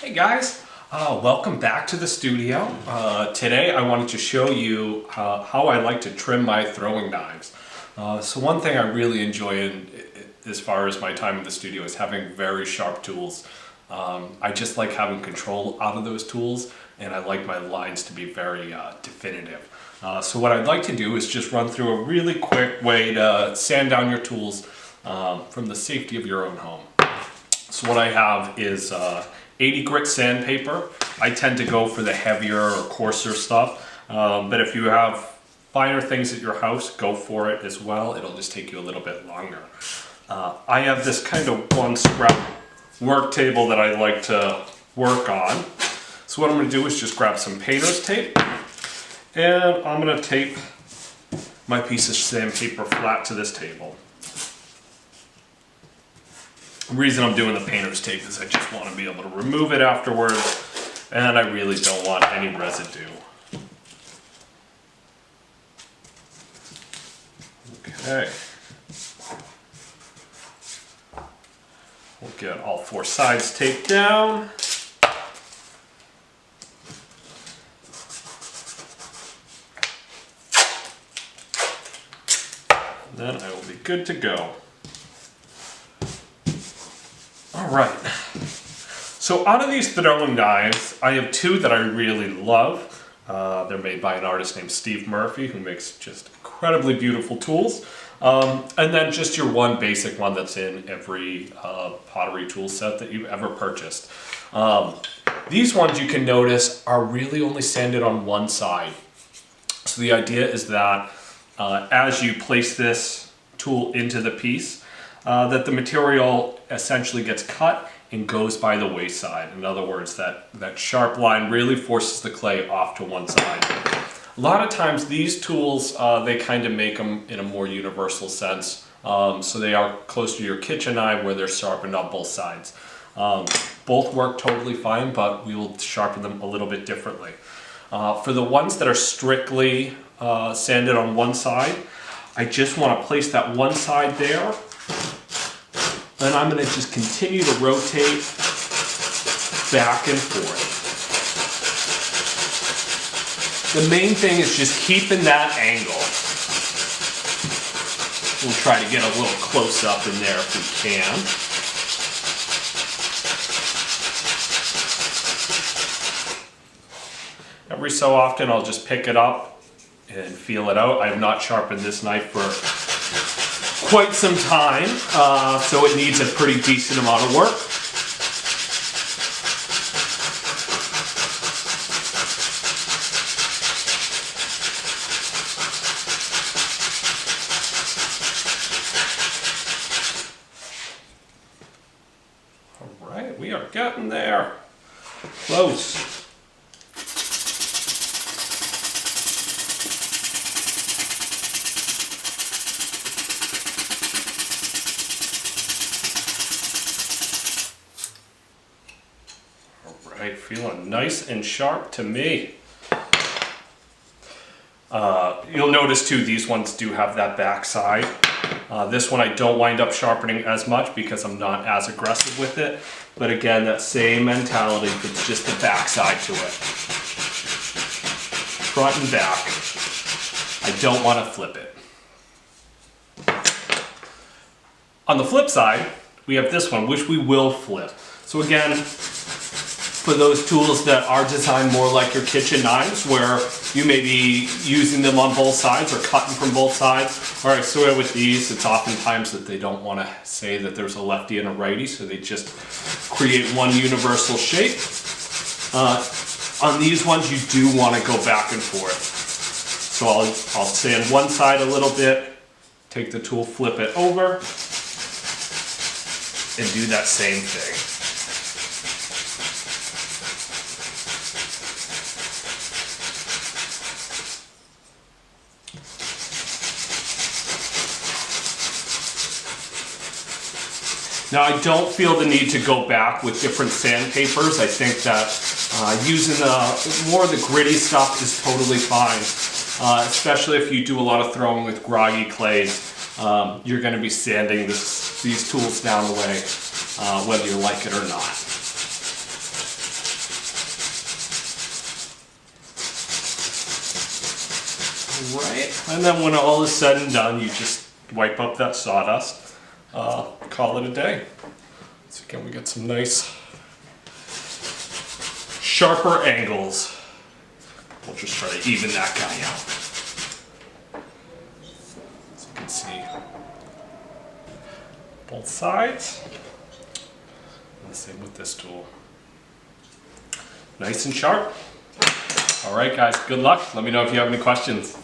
Hey guys, welcome back to the studio. Today I wanted to show you how I like to trim my throwing knives. So one thing I really enjoy as far as my time in the studio is having very sharp tools. I just like having control out of those tools, and I like my lines to be very definitive. So what I'd like to do is just run through a really quick way to sand down your tools from the safety of your own home. So what I have is 80 grit sandpaper. I tend to go for the heavier or coarser stuff, but if you have finer things at your house, go for it as well. It'll just take you a little bit longer. I have this kind of one scrap work table that I like to work on. So what I'm going to do is just grab some painter's tape, and I'm going to tape my piece of sandpaper flat to this table. The reason I'm doing the painter's tape is I just want to be able to remove it afterwards, and I really don't want any residue. Okay. We'll get all four sides taped down. Then I will be good to go. Alright, so out of these throwing knives, I have two that I really love. They're made by an artist named Steve Murphy, who makes just incredibly beautiful tools. And then just your one basic one that's in every pottery tool set that you've ever purchased. These ones, you can notice, are really only sanded on one side. So the idea is that as you place this tool into the piece, that the material essentially gets cut and goes by the wayside. In other words, that sharp line really forces the clay off to one side. A lot of times these tools, they kind of make them in a more universal sense. So they are close to your kitchen knife where they're sharpened on both sides. Both work totally fine, but we will sharpen them a little bit differently. For the ones that are strictly sanded on one side, I just want to place that one side there. Then I'm going to just continue to rotate back and forth. The main thing is just keeping that angle. We'll try to get a little close up in there if we can. Every so often I'll just pick it up and feel it out. I have not sharpened this knife for quite some time, so it needs a pretty decent amount of work. All right, we are getting there. Close. Right, feeling nice and sharp to me. You'll notice too, these ones do have that back side. This one I don't wind up sharpening as much because I'm not as aggressive with it. But again, that same mentality, it's just the back side to it. Front and back. I don't want to flip it. On the flip side, we have this one, which we will flip. So again, for those tools that are designed more like your kitchen knives, where you may be using them on both sides or cutting from both sides. All right, so with these, it's oftentimes that they don't want to say that there's a lefty and a righty, so they just create one universal shape. On these ones, you do want to go back and forth. So I'll sand one side a little bit, take the tool, flip it over, and do that same thing. Now I don't feel the need to go back with different sandpapers. I think that using more of the gritty stuff is totally fine. Especially if you do a lot of throwing with groggy clays. You're going to be sanding these tools down the way, whether you like it or not. Right, and then when all is said and done, you just wipe up that sawdust, call it a day. So again, we get some nice sharper angles. We'll just try to even that guy out. So you can see both sides. And the same with this tool. Nice and sharp. All right, guys, good luck. Let me know if you have any questions.